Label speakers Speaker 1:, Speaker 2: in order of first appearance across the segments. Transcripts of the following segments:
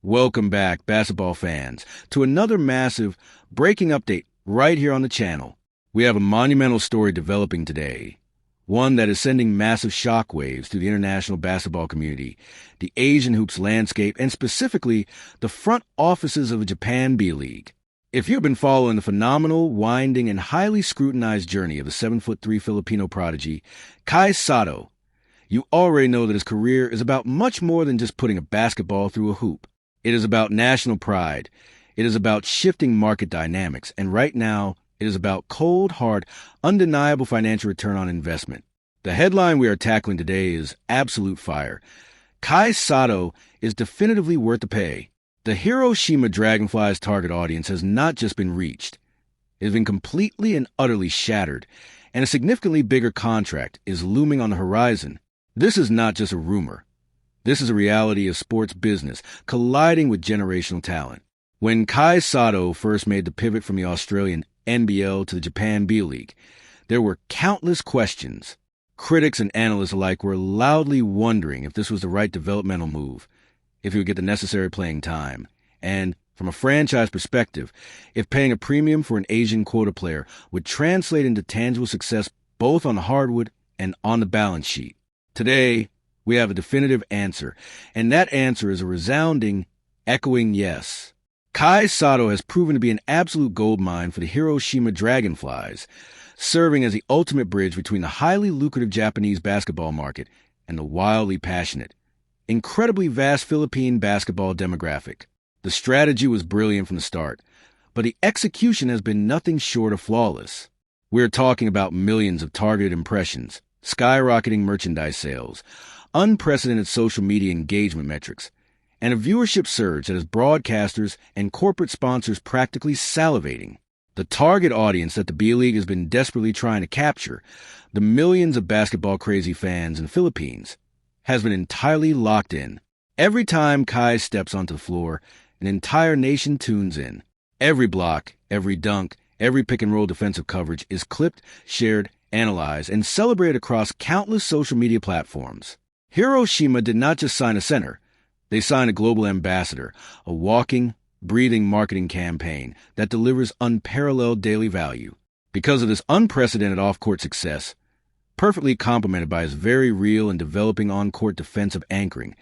Speaker 1: Welcome back, basketball fans, to another massive breaking update right here on the channel. We have a monumental story developing today, one that is sending massive shockwaves through the international basketball community, the Asian hoops landscape, and specifically the front offices of the Japan B-League. If you've been following the phenomenal, winding, and highly scrutinized journey of the 7'3" Filipino prodigy, Kai Sotto, you already know that his career is about much more than just putting a basketball through a hoop. It is about national pride. It is about shifting market dynamics. And right now, it is about cold, hard, undeniable financial return on investment. The headline we are tackling today is absolute fire. Kai Sotto is definitively worth the pay. The Hiroshima Dragonflies target audience has not just been reached. It has been completely and utterly shattered, and a significantly bigger contract is looming on the horizon. This is not just a rumor. This is a reality of sports business colliding with generational talent. When Kai Sotto first made the pivot from the Australian NBL to the Japan B-League, there were countless questions. Critics and analysts alike were loudly wondering if this was the right developmental move, if he would get the necessary playing time, and, from a franchise perspective, if paying a premium for an Asian quota player would translate into tangible success both on the hardwood and on the balance sheet. Today, we have a definitive answer, and that answer is a resounding, echoing yes. Kai Sotto has proven to be an absolute goldmine for the Hiroshima Dragonflies, serving as the ultimate bridge between the highly lucrative Japanese basketball market and the wildly passionate, incredibly vast Philippine basketball demographic. The strategy was brilliant from the start, but the execution has been nothing short of flawless. We're talking about millions of targeted impressions, skyrocketing merchandise sales, unprecedented social media engagement metrics, and a viewership surge that has broadcasters and corporate sponsors practically salivating. The target audience that the B-League has been desperately trying to capture, the millions of basketball-crazy fans in the Philippines, has been entirely locked in. Every time Kai steps onto the floor, an entire nation tunes in. Every block, every dunk, every pick-and-roll defensive coverage is clipped, shared, analyzed, and celebrated across countless social media platforms. Hiroshima did not just sign a center. They signed a global ambassador, a walking, breathing marketing campaign that delivers unparalleled daily value. Because of this unprecedented off-court success, perfectly complemented by his very real and developing on-court defensive anchoring,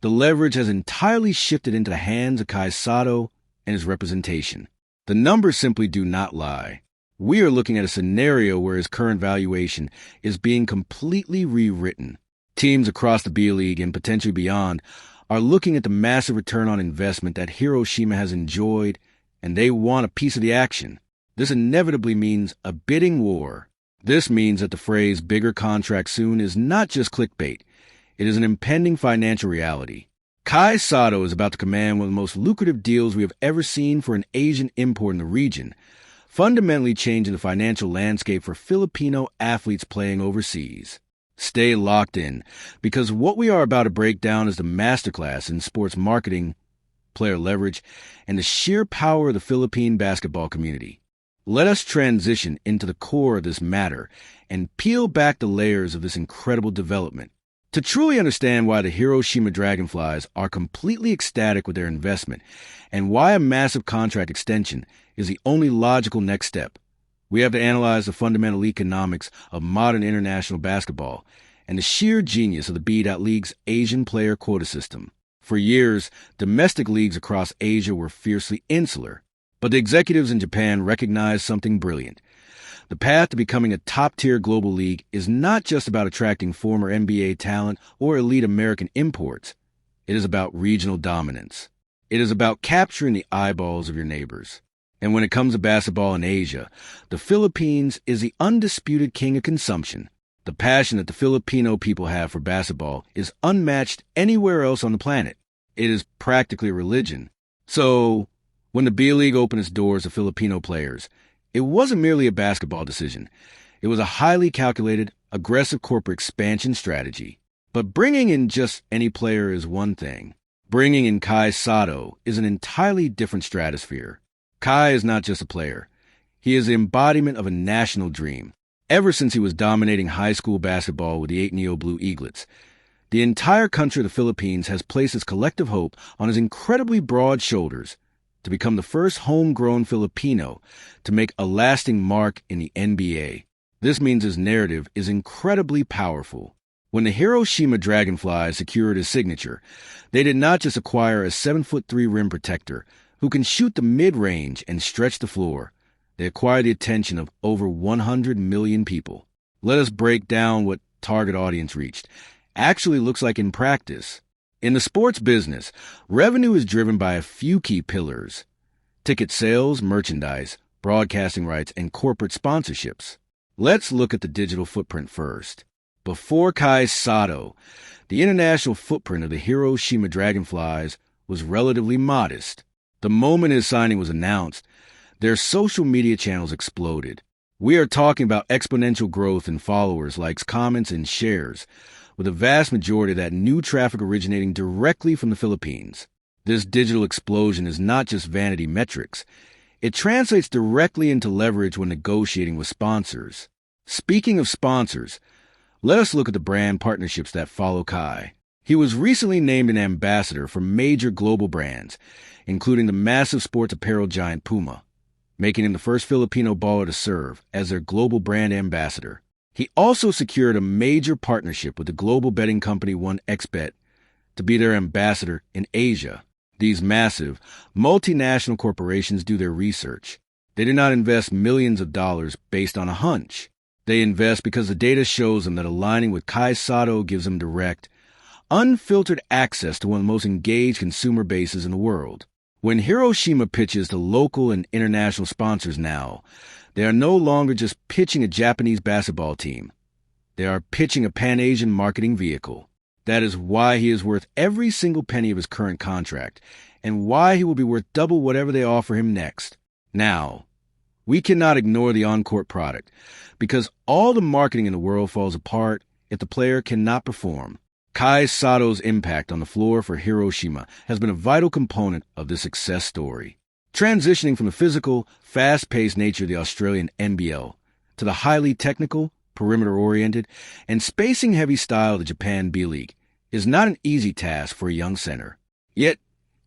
Speaker 1: the leverage has entirely shifted into the hands of Kai Sotto and his representation. The numbers simply do not lie. We are looking at a scenario where his current valuation is being completely rewritten. Teams across the B-League and potentially beyond are looking at the massive return on investment that Hiroshima has enjoyed, and they want a piece of the action. This inevitably means a bidding war. This means that the phrase "bigger contract soon" is not just clickbait. It is an impending financial reality. Kai Sotto is about to command one of the most lucrative deals we have ever seen for an Asian import in the region, fundamentally changing the financial landscape for Filipino athletes playing overseas. Stay locked in, because what we are about to break down is the masterclass in sports marketing, player leverage, and the sheer power of the Philippine basketball community. Let us transition into the core of this matter and peel back the layers of this incredible development. To truly understand why the Hiroshima Dragonflies are completely ecstatic with their investment and why a massive contract extension is the only logical next step, we have to analyze the fundamental economics of modern international basketball and the sheer genius of the B.League's Asian player quota system. For years, domestic leagues across Asia were fiercely insular, but the executives in Japan recognized something brilliant. The path to becoming a top-tier global league is not just about attracting former NBA talent or elite American imports. It is about regional dominance. It is about capturing the eyeballs of your neighbors. And when it comes to basketball in Asia, the Philippines is the undisputed king of consumption. The passion that the Filipino people have for basketball is unmatched anywhere else on the planet. It is practically a religion. So, when the B-League opened its doors to Filipino players, it wasn't merely a basketball decision. It was a highly calculated, aggressive corporate expansion strategy. But bringing in just any player is one thing. Bringing in Kai Sotto is an entirely different stratosphere. Kai is not just a player. He is the embodiment of a national dream. Ever since he was dominating high school basketball with the 8 Neo Blue Eaglets, The entire country of the Philippines has placed its collective hope on his incredibly broad shoulders to become the first homegrown Filipino to make a lasting mark in the NBA. This means his narrative is incredibly powerful. When the Hiroshima Dragonflies secured his signature, they did not just acquire a 7'3" rim protector who can shoot the mid-range and stretch the floor. They acquired the attention of over 100 million people. Let us break down what target audience reached actually looks like in practice. In the sports business, revenue is driven by a few key pillars: ticket sales, merchandise, broadcasting rights, and corporate sponsorships. Let's look at the digital footprint first. Before Kai Sotto, the international footprint of the Hiroshima Dragonflies was relatively modest. The moment his signing was announced, their social media channels exploded. We are talking about exponential growth in followers, likes, comments, and shares, with a vast majority of that new traffic originating directly from the Philippines. This digital explosion is not just vanity metrics. It translates directly into leverage when negotiating with sponsors. Speaking of sponsors, let us look at the brand partnerships that follow Kai. He was recently named an ambassador for major global brands, including the massive sports apparel giant Puma, making him the first Filipino baller to serve as their global brand ambassador. He also secured a major partnership with the global betting company 1xBet to be their ambassador in Asia. These massive, multinational corporations do their research. They do not invest millions of dollars based on a hunch. They invest because the data shows them that aligning with Kai Sotto gives them direct, unfiltered access to one of the most engaged consumer bases in the world. When Hiroshima pitches to local and international sponsors now, they are no longer just pitching a Japanese basketball team. They are pitching a Pan-Asian marketing vehicle. That is why he is worth every single penny of his current contract, and why he will be worth double whatever they offer him next. Now, we cannot ignore the on-court product, because all the marketing in the world falls apart if the player cannot perform. Kai Sotto's impact on the floor for Hiroshima has been a vital component of this success story. Transitioning from the physical, fast-paced nature of the Australian NBL to the highly technical, perimeter-oriented, and spacing-heavy style of the Japan B-League is not an easy task for a young center. Yet,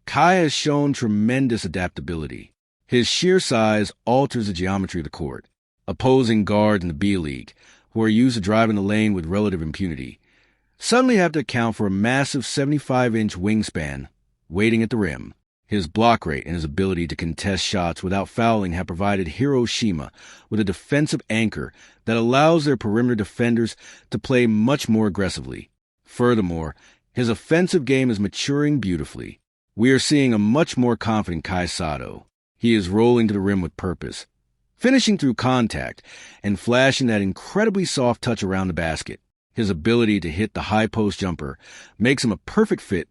Speaker 1: Kai has shown tremendous adaptability. His sheer size alters the geometry of the court. Opposing guards in the B-League, who are used to driving the lane with relative impunity, suddenly have to account for a massive 75-inch wingspan waiting at the rim. His block rate and his ability to contest shots without fouling have provided Hiroshima with a defensive anchor that allows their perimeter defenders to play much more aggressively. Furthermore, his offensive game is maturing beautifully. We are seeing a much more confident Kai Sotto. He is rolling to the rim with purpose, finishing through contact, and flashing that incredibly soft touch around the basket. His ability to hit the high post jumper makes him a perfect fit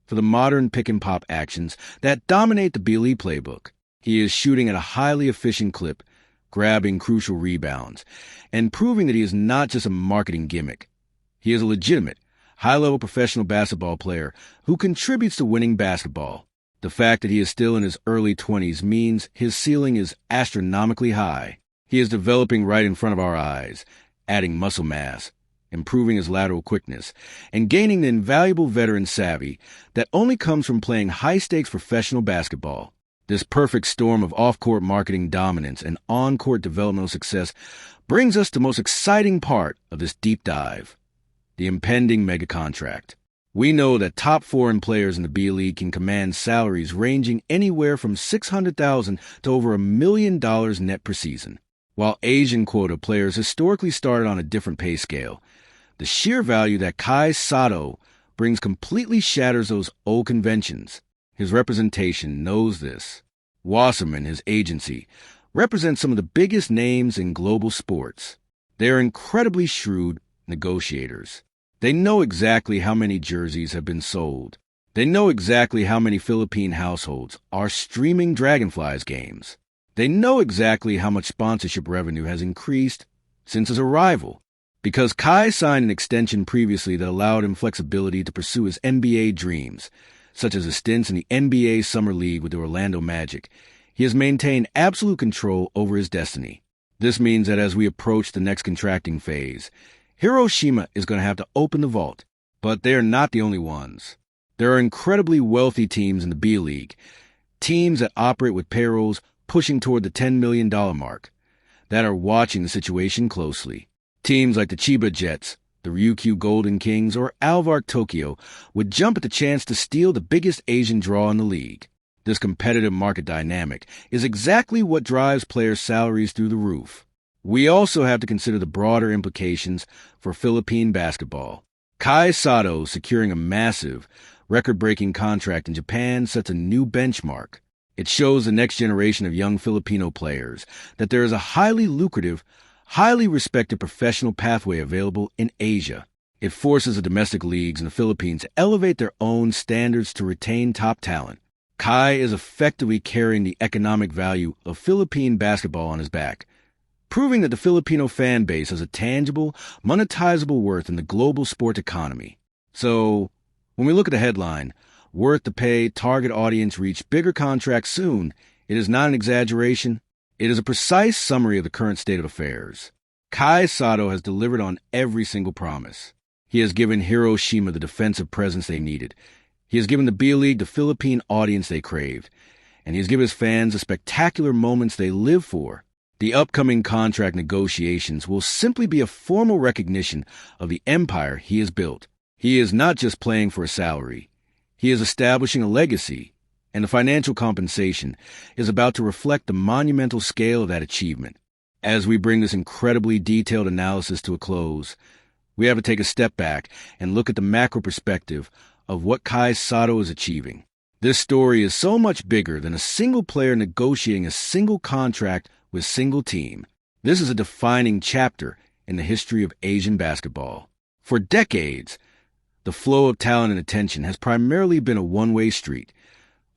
Speaker 1: for the modern pick-and-pop actions that dominate the B-League playbook. He is shooting at a highly efficient clip, grabbing crucial rebounds, and proving that he is not just a marketing gimmick. He is a legitimate, high-level professional basketball player who contributes to winning basketball. The fact that he is still in his early 20s means his ceiling is astronomically high. He is developing right in front of our eyes, adding muscle mass, improving his lateral quickness, and gaining the invaluable veteran savvy that only comes from playing high-stakes professional basketball. This perfect storm of off-court marketing dominance and on-court developmental success brings us to the most exciting part of this deep dive: the impending mega contract. We know that top foreign players in the B-League can command salaries ranging anywhere from $600,000 to over $1 million net per season. While Asian quota players historically started on a different pay scale, the sheer value that Kai Sotto brings completely shatters those old conventions. His representation knows this. Wasserman, his agency, represents some of the biggest names in global sports. They are incredibly shrewd negotiators. They know exactly how many jerseys have been sold. They know exactly how many Philippine households are streaming Dragonflies games. They know exactly how much sponsorship revenue has increased since his arrival. Because Kai signed an extension previously that allowed him flexibility to pursue his NBA dreams, such as his stints in the NBA Summer League with the Orlando Magic, he has maintained absolute control over his destiny. This means that as we approach the next contracting phase, Hiroshima is going to have to open the vault But they are not the only ones. There are incredibly wealthy teams in the B League, teams that operate with payrolls pushing toward the $10 million mark, that are watching the situation closely. Teams like the Chiba Jets, the Ryukyu Golden Kings, or Alvark Tokyo would jump at the chance to steal the biggest Asian draw in the league. This competitive market dynamic is exactly what drives players' salaries through the roof. We also have to consider the broader implications for Philippine basketball. Kai Sotto securing a massive, record-breaking contract in Japan sets a new benchmark. It shows the next generation of young Filipino players that there is a highly lucrative, highly respected professional pathway available in Asia. It forces the domestic leagues in the Philippines to elevate their own standards to retain top talent. Kai is effectively carrying the economic value of Philippine basketball on his back, proving that the Filipino fan base has a tangible, monetizable worth in the global sport economy. So, when we look at the headline, worth to pay, target audience reach, bigger contract soon, it is not an exaggeration. It is a precise summary of the current state of affairs. Kai Sotto has delivered on every single promise. He has given Hiroshima the defensive presence they needed. He has given the B-League the Philippine audience they craved. And he has given his fans the spectacular moments they live for. The upcoming contract negotiations will simply be a formal recognition of the empire he has built. He is not just playing for a salary. He is establishing a legacy, and the financial compensation is about to reflect the monumental scale of that achievement. As we bring this incredibly detailed analysis to a close, we have to take a step back and look at the macro perspective of what Kai Sotto is achieving. This story is so much bigger than a single player negotiating a single contract with a single team. This is a defining chapter in the history of Asian basketball. For decades, the flow of talent and attention has primarily been a one-way street,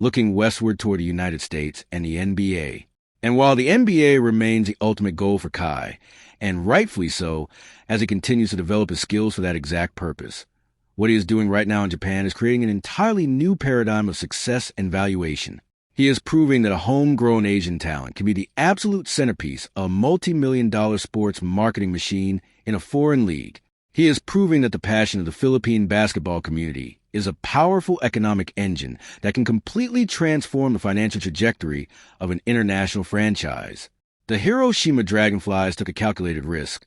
Speaker 1: looking westward toward the United States and the NBA. And while the NBA remains the ultimate goal for Kai, and rightfully so, as he continues to develop his skills for that exact purpose, what he is doing right now in Japan is creating an entirely new paradigm of success and valuation. He is proving that a homegrown Asian talent can be the absolute centerpiece of a multi-million-dollar sports marketing machine in a foreign league. He is proving that the passion of the Philippine basketball community is a powerful economic engine that can completely transform the financial trajectory of an international franchise. The Hiroshima Dragonflies took a calculated risk,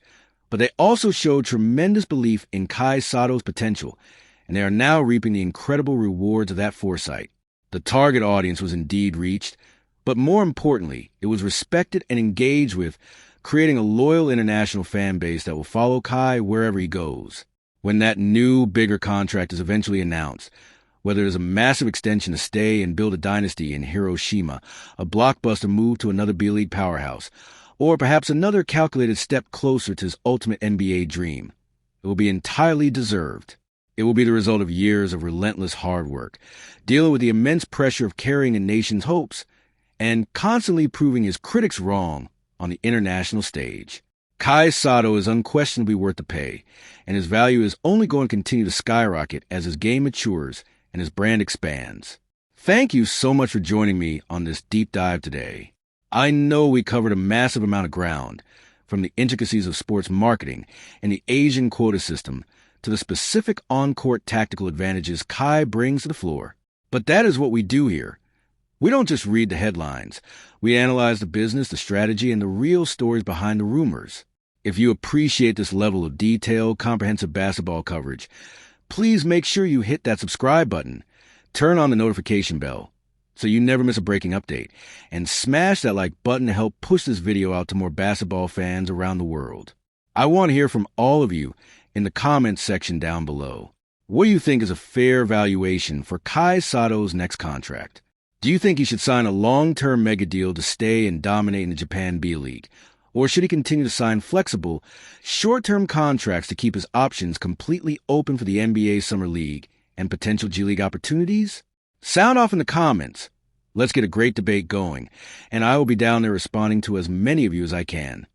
Speaker 1: but they also showed tremendous belief in Kai Sotto's potential, and they are now reaping the incredible rewards of that foresight. The target audience was indeed reached, but more importantly, it was respected and engaged with, creating a loyal international fan base that will follow Kai wherever he goes. When that new, bigger contract is eventually announced, whether it is a massive extension to stay and build a dynasty in Hiroshima, a blockbuster move to another B-League powerhouse, or perhaps another calculated step closer to his ultimate NBA dream, it will be entirely deserved. It will be the result of years of relentless hard work, dealing with the immense pressure of carrying a nation's hopes, and constantly proving his critics wrong on the international stage. Kai Sotto is unquestionably worth the pay, and his value is only going to continue to skyrocket as his game matures and his brand expands. Thank you so much for joining me on this deep dive today. I know we covered a massive amount of ground, from the intricacies of sports marketing and the Asian quota system to the specific on-court tactical advantages Kai brings to the floor. But that is what we do here. We don't just read the headlines. We analyze the business, the strategy, and the real stories behind the rumors. If you appreciate this level of detailed, comprehensive basketball coverage, please make sure you hit that subscribe button, turn on the notification bell so you never miss a breaking update, and smash that like button to help push this video out to more basketball fans around the world. I want to hear from all of you in the comments section down below. What do you think is a fair valuation for Kai Sotto's next contract? Do you think he should sign a long-term mega deal to stay and dominate in the Japan B-League? Or should he continue to sign flexible, short-term contracts to keep his options completely open for the NBA Summer League and potential G League opportunities? Sound off in the comments. Let's get a great debate going, and I will be down there responding to as many of you as I can.